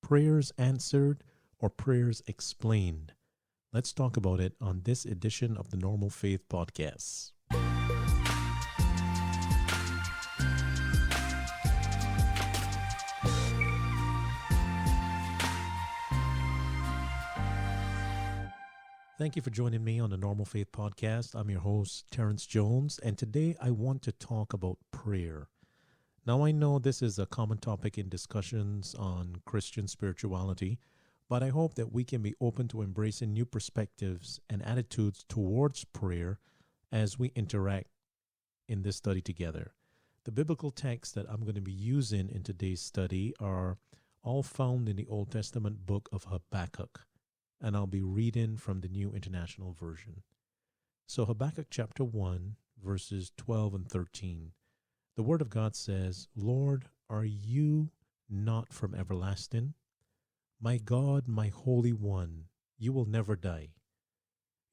prayers answered or prayers explained? Let's talk about it on this edition of the Normal Faith Podcast. Thank you for joining me on the Normal Faith Podcast. I'm your host, Terrence Jones, and today I want to talk about prayer. Now, I know this is a common topic in discussions on Christian spirituality, but I hope that we can be open to embracing new perspectives and attitudes towards prayer as we interact in this study together. The biblical texts that I'm going to be using in today's study are all found in the Old Testament book of Habakkuk, and I'll be reading from the New International Version. So Habakkuk chapter 1, verses 12 and 13. The Word of God says, "Lord, are you not from everlasting? My God, my Holy One, you will never die.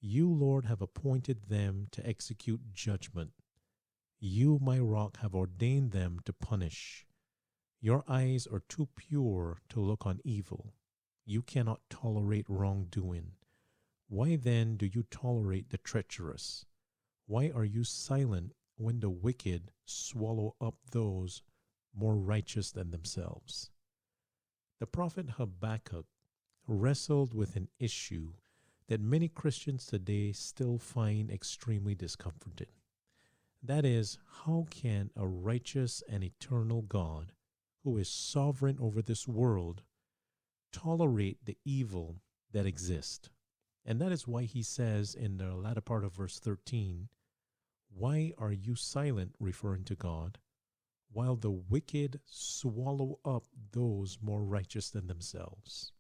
You, Lord, have appointed them to execute judgment. You, my rock, have ordained them to punish. Your eyes are too pure to look on evil. You cannot tolerate wrongdoing. Why then do you tolerate the treacherous? Why are you silent when the wicked swallow up those more righteous than themselves?" The prophet Habakkuk wrestled with an issue that many Christians today still find extremely discomforting. That is, how can a righteous and eternal God, who is sovereign over this world, tolerate the evil that exists? And that is why he says in the latter part of verse 13, "Why are you silent," referring to God, "while the wicked swallow up those more righteous than themselves?"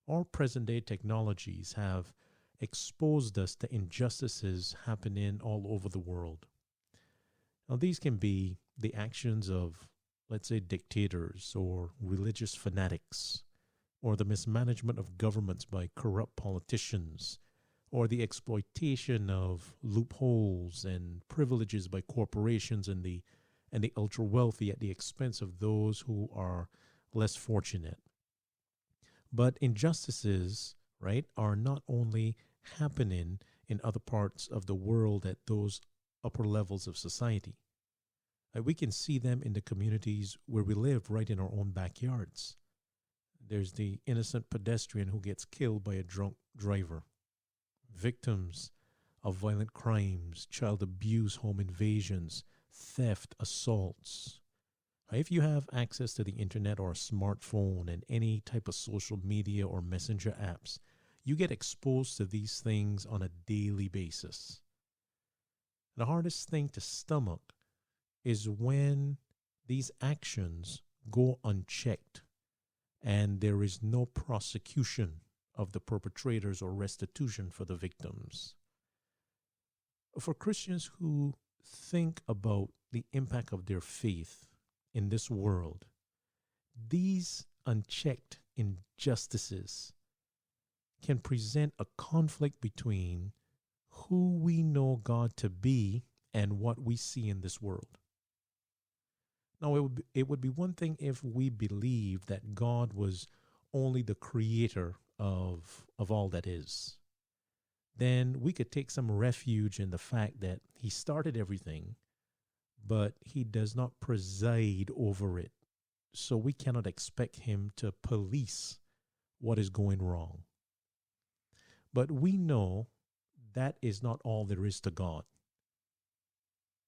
Our present-day technologies have exposed us to injustices happening all over the world. Now, these can be the actions of, let's say, dictators or religious fanatics, or the mismanagement of governments by corrupt politicians, or the exploitation of loopholes and privileges by corporations and the ultra-wealthy at the expense of those who are less fortunate. But injustices, right, are not only happening in other parts of the world at those upper levels of society. We can see them in the communities where we live, right in our own backyards. There's the innocent pedestrian who gets killed by a drunk driver. Victims of violent crimes, child abuse, home invasions, theft, assaults. If you have access to the internet or a smartphone and any type of social media or messenger apps, you get exposed to these things on a daily basis. The hardest thing to stomach is when these actions go unchecked and there is no prosecution of the perpetrators or restitution for the victims. For Christians who think about the impact of their faith in this world, these unchecked injustices can present a conflict between who we know God to be and what we see in this world. Now, it would be one thing if we believed that God was only the creator of all that is. Then we could take some refuge in the fact that he started everything, but he does not preside over it. So we cannot expect him to police what is going wrong. But we know that is not all there is to God,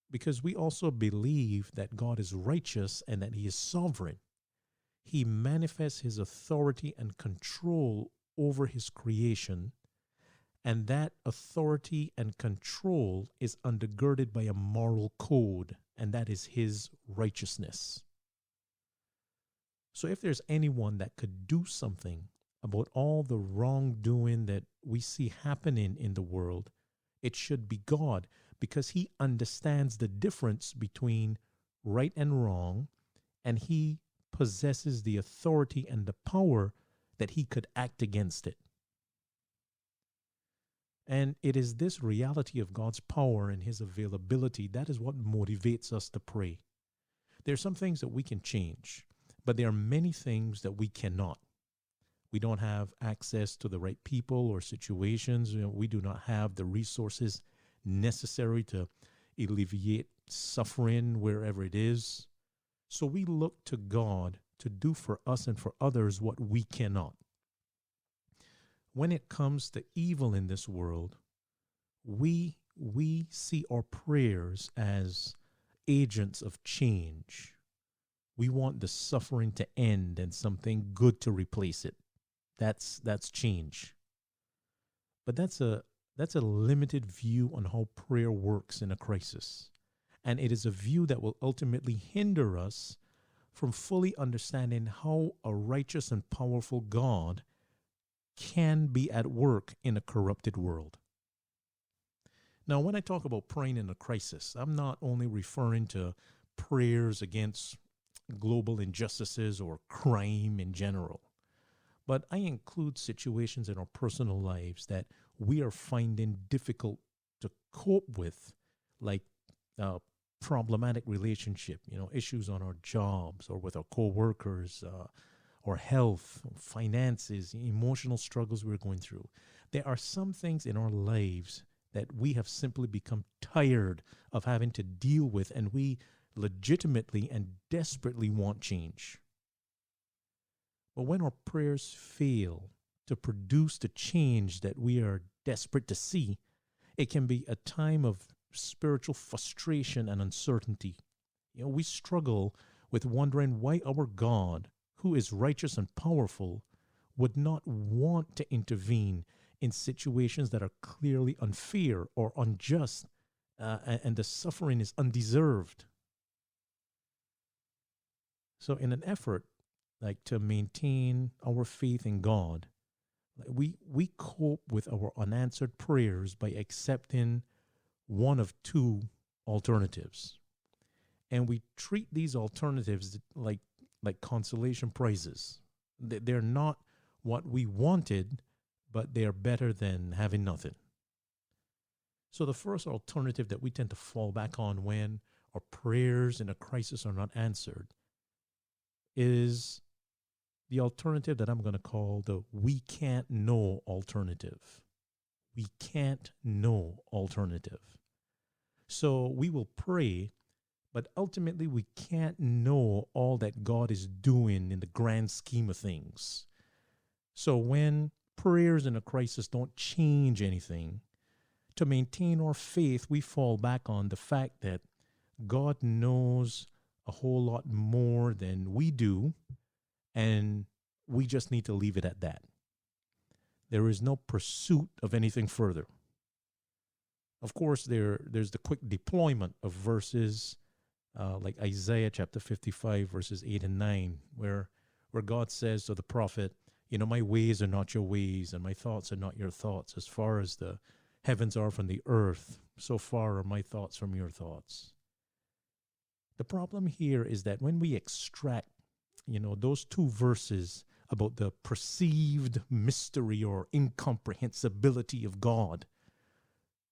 because we also believe that God is righteous and that he is sovereign. He manifests his authority and control over his creation, and that authority and control is undergirded by a moral code, and that is his righteousness. So if there's anyone that could do something about all the wrongdoing that we see happening in the world, it should be God, because he understands the difference between right and wrong, and he possesses the authority and the power that he could act against it. And it is this reality of God's power and his availability that is what motivates us to pray. There are some things that we can change. But there are many things that we cannot. We don't have access to the right people or situations. We do not have the resources necessary to alleviate suffering wherever it is. So we look to God to do for us and for others what we cannot. When it comes to evil in this world, we see our prayers as agents of change. We want the suffering to end and something good to replace it. That's change. But that's a limited view on how prayer works in a crisis. And it is a view that will ultimately hinder us from fully understanding how a righteous and powerful God can be at work in a corrupted world. Now, when I talk about praying in a crisis, I'm not only referring to prayers against global injustices or crime in general, but I include situations in our personal lives that we are finding difficult to cope with, like problematic relationship, issues on our jobs or with our co-workers, or health, finances, emotional struggles we're going through. There are some things in our lives that we have simply become tired of having to deal with, and we legitimately and desperately want change. But when our prayers fail to produce the change that we are desperate to see, it can be a time of spiritual frustration and uncertainty. We struggle with wondering why our God, who is righteous and powerful, would not want to intervene in situations that are clearly unfair or unjust, and the suffering is undeserved. So in an effort to maintain our faith in God, we cope with our unanswered prayers by accepting one of two alternatives. And we treat these alternatives like consolation prizes. They're not what we wanted, but they are better than having nothing. So the first alternative that we tend to fall back on when our prayers in a crisis are not answered is the alternative that I'm going to call the we can't know alternative. We can't know alternative. So we will pray, but ultimately we can't know all that God is doing in the grand scheme of things. So when prayers in a crisis don't change anything, to maintain our faith, we fall back on the fact that God knows a whole lot more than we do, and we just need to leave it at that. There is no pursuit of anything further. Of course, there's the quick deployment of verses like Isaiah chapter 55, verses 8 and 9, where God says to the prophet, my ways are not your ways, and my thoughts are not your thoughts. As far as the heavens are from the earth, so far are my thoughts from your thoughts. The problem here is that when we extract, those two verses about the perceived mystery or incomprehensibility of God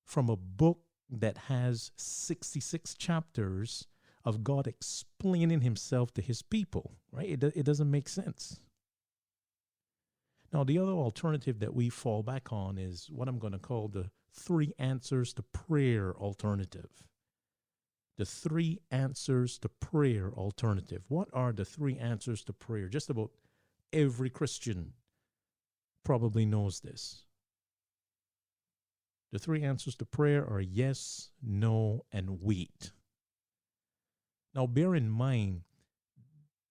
from a book that has 66 chapters of God explaining himself to his people, right? It doesn't make sense. Now, the other alternative that we fall back on is what I'm going to call the 3 answers to prayer alternative. The 3 answers to prayer alternative. What are the 3 answers to prayer? Just about every Christian probably knows this. The 3 answers to prayer are yes, no, and wait. Now, bear in mind,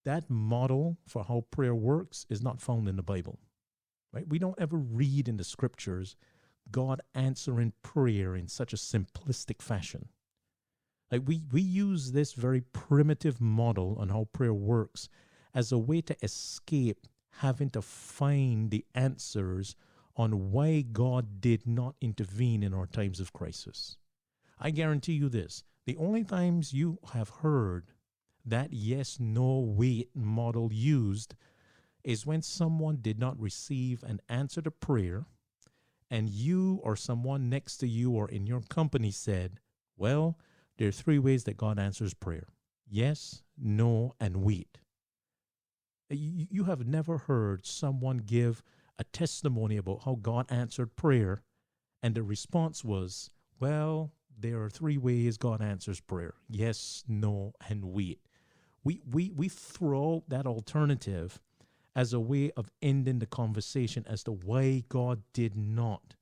that model for how prayer works is not found in the Bible. Right? We don't ever read in the scriptures God answering prayer in such a simplistic fashion. Like we use this very primitive model on how prayer works as a way to escape having to find the answers on why God did not intervene in our times of crisis. I guarantee you this, the only times you have heard that yes, no, wait model used is when someone did not receive an answer to prayer and you or someone next to you or in your company said, well, there are 3 ways that God answers prayer. Yes, no, and wait. You have never heard someone give a testimony about how God answered prayer, and the response was, well, there are three ways God answers prayer: yes, no, and wait. We throw out that alternative as a way of ending the conversation as to why God did not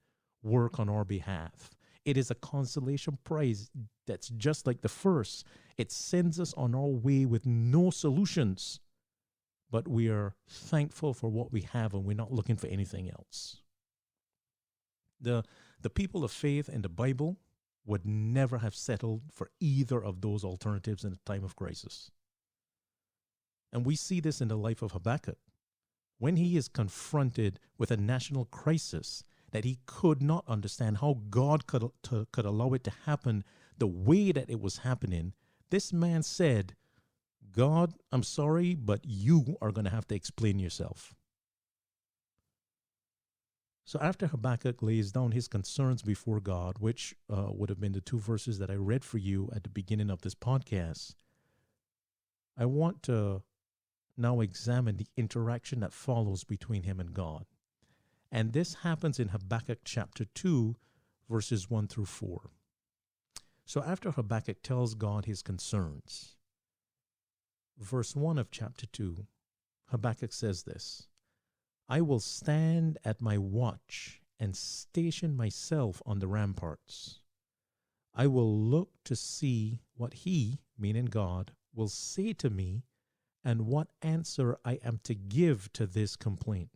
work on our behalf. It is a consolation prize that's just like the first. It sends us on our way with no solutions, but we are thankful for what we have and we're not looking for anything else. The people of faith in the Bible would never have settled for either of those alternatives in a time of crisis. And we see this in the life of Habakkuk. When he is confronted with a national crisis that he could not understand how God could allow it to happen the way that it was happening, this man said, God, I'm sorry, but you are going to have to explain yourself. So after Habakkuk lays down his concerns before God, which would have been the two verses that I read for you at the beginning of this podcast, I want to now examine the interaction that follows between him and God. And this happens in Habakkuk chapter 2, verses 1 through 4. So after Habakkuk tells God his concerns, verse 1 of chapter 2, Habakkuk says this: I will stand at my watch and station myself on the ramparts. I will look to see what he, meaning God, will say to me and what answer I am to give to this complaint.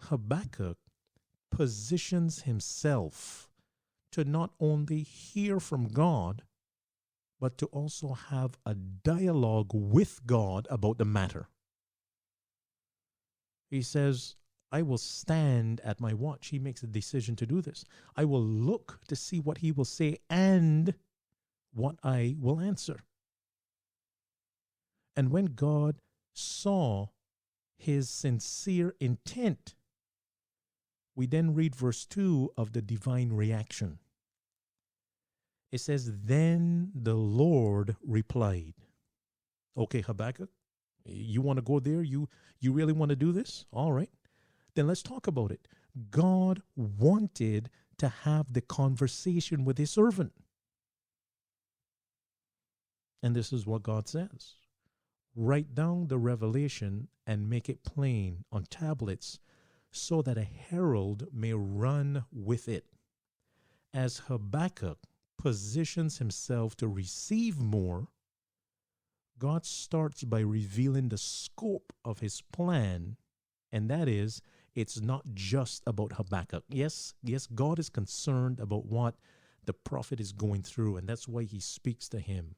Habakkuk positions himself to not only hear from God, but to also have a dialogue with God about the matter. He says, I will stand at my watch. He makes a decision to do this. I will look to see what he will say and what I will answer. And when God saw his sincere intent, we then read verse 2 of the divine reaction. It says, then the Lord replied. Okay, Habakkuk, you want to go there? You really want to do this? All right. Then let's talk about it. God wanted to have the conversation with his servant. And this is what God says. Write down the revelation and make it plain on tablets so that a herald may run with it. As Habakkuk positions himself to receive more, God starts by revealing the scope of his plan, and that is, it's not just about Habakkuk. Yes, God is concerned about what the prophet is going through, and that's why he speaks to him.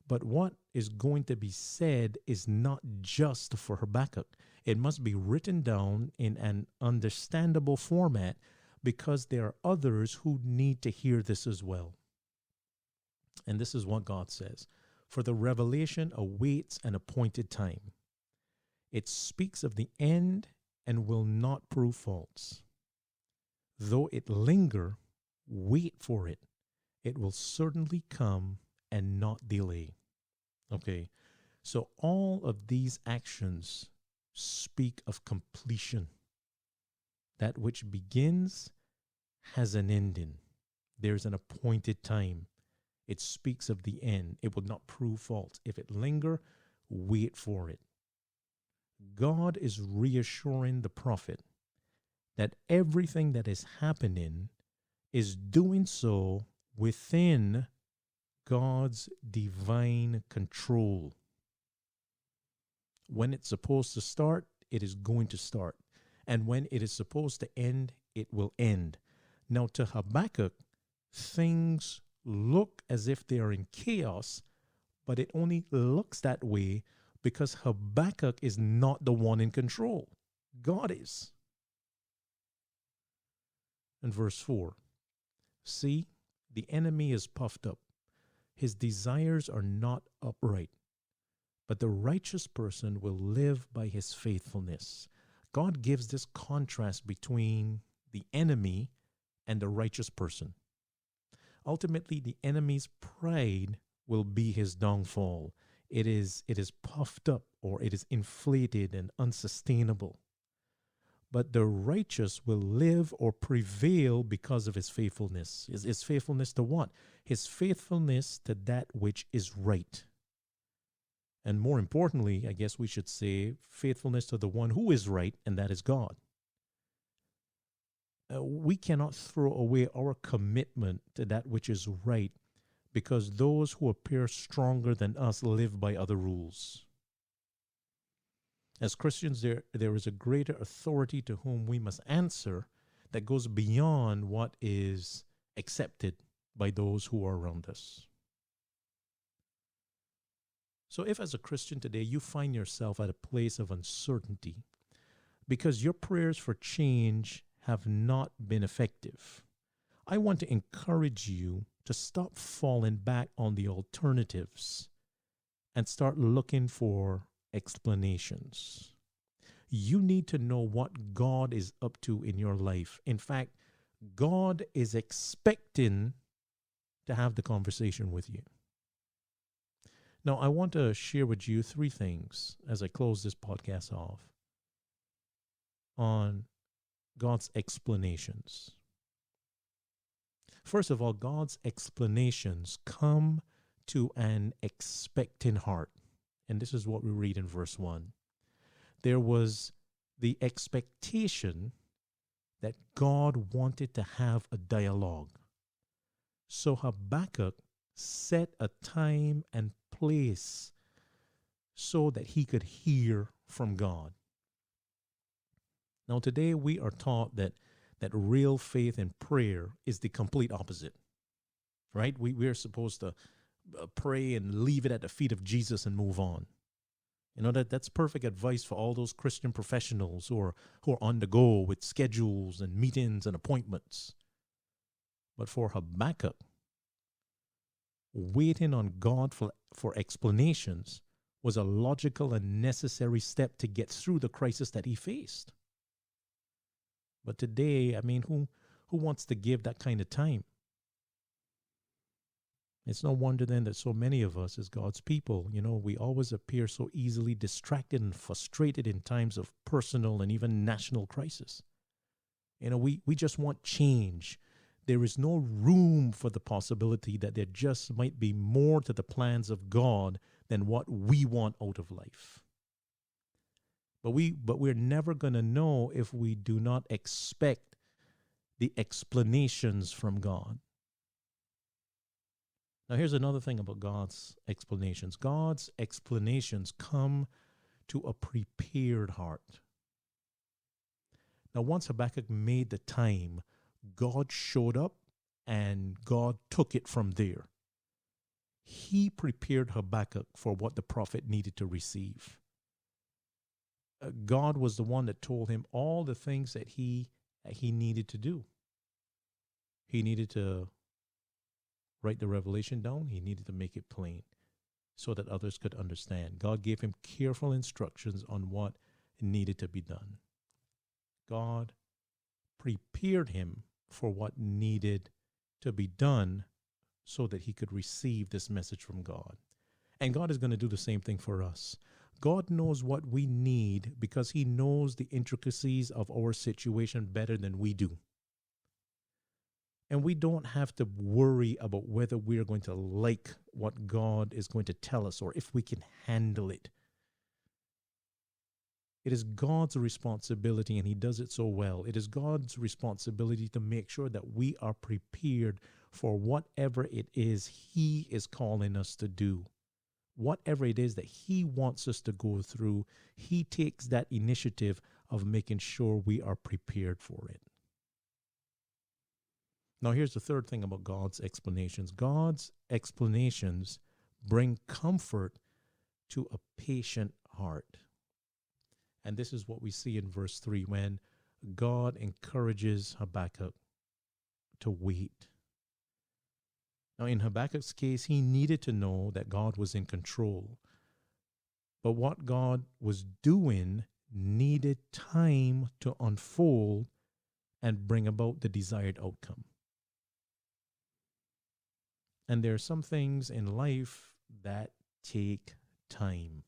But what is going to be said is not just for Habakkuk. It must be written down in an understandable format because there are others who need to hear this as well. And this is what God says. For the revelation awaits an appointed time. It speaks of the end and will not prove false. Though it linger, wait for it. It will certainly come and not delay. Okay, so all of these actions speak of completion. That which begins has an ending. There's an appointed time. It speaks of the end. It will not prove false. If it linger, wait for it. God is reassuring the prophet that everything that is happening is doing so within God's divine control. When it's supposed to start, it is going to start. And when it is supposed to end, it will end. Now, to Habakkuk, things look as if they are in chaos, but it only looks that way because Habakkuk is not the one in control. God is. And verse 4, see, the enemy is puffed up. His desires are not upright, but the righteous person will live by his faithfulness. God gives this contrast between the enemy and the righteous person. Ultimately, the enemy's pride will be his downfall. it is puffed up, or it is inflated and unsustainable. But the righteous will live or prevail because of his faithfulness. His faithfulness to what? His faithfulness to that which is right. And more importantly, I guess we should say faithfulness to the one who is right, and that is God. We cannot throw away our commitment to that which is right, because those who appear stronger than us live by other rules. As Christians, there is a greater authority to whom we must answer that goes beyond what is accepted by those who are around us. So if as a Christian today you find yourself at a place of uncertainty because your prayers for change have not been effective, I want to encourage you to stop falling back on the alternatives and start looking for explanations. You need to know what God is up to in your life. In fact, God is expecting to have the conversation with you. Now, I want to share with you 3 things as I close this podcast off on God's explanations. First of all, God's explanations come to an expectant heart. And this is what we read in verse 1. There was the expectation that God wanted to have a dialogue. So Habakkuk set a time and place so that he could hear from God. Now today we are taught that real faith and prayer is the complete opposite, right? We're supposed to pray and leave it at the feet of Jesus and move on. You know, that's perfect advice for all those Christian professionals who are on the go with schedules and meetings and appointments. But for Habakkuk, waiting on God for explanations was a logical and necessary step to get through the crisis that he faced. But today, I mean, who wants to give that kind of time? It's no wonder then that so many of us as God's people, you know, we always appear so easily distracted and frustrated in times of personal and even national crisis. You know, we just want change. There is no room for the possibility that there just might be more to the plans of God than what we want out of life. But we're never going to know if we do not expect the explanations from God. Now, here's another thing about God's explanations. God's explanations come to a prepared heart. Now, once Habakkuk made the time, God showed up and God took it from there. He prepared Habakkuk for what the prophet needed to receive. God was the one that told him all the things that he needed to do. He needed to write the revelation down. He needed to make it plain so that others could understand. God gave him careful instructions on what needed to be done. God prepared him for what needed to be done so that he could receive this message from God. And God is going to do the same thing for us. God knows what we need because he knows the intricacies of our situation better than we do. And we don't have to worry about whether we're going to like what God is going to tell us or if we can handle it. It is God's responsibility, and he does it so well. It is God's responsibility to make sure that we are prepared for whatever it is he is calling us to do. Whatever it is that he wants us to go through, he takes that initiative of making sure we are prepared for it. Now, here's the third thing about God's explanations. God's explanations bring comfort to a patient heart. And this is what we see in verse 3 when God encourages Habakkuk to wait. Now, in Habakkuk's case, he needed to know that God was in control. But what God was doing needed time to unfold and bring about the desired outcome. And there are some things in life that take time.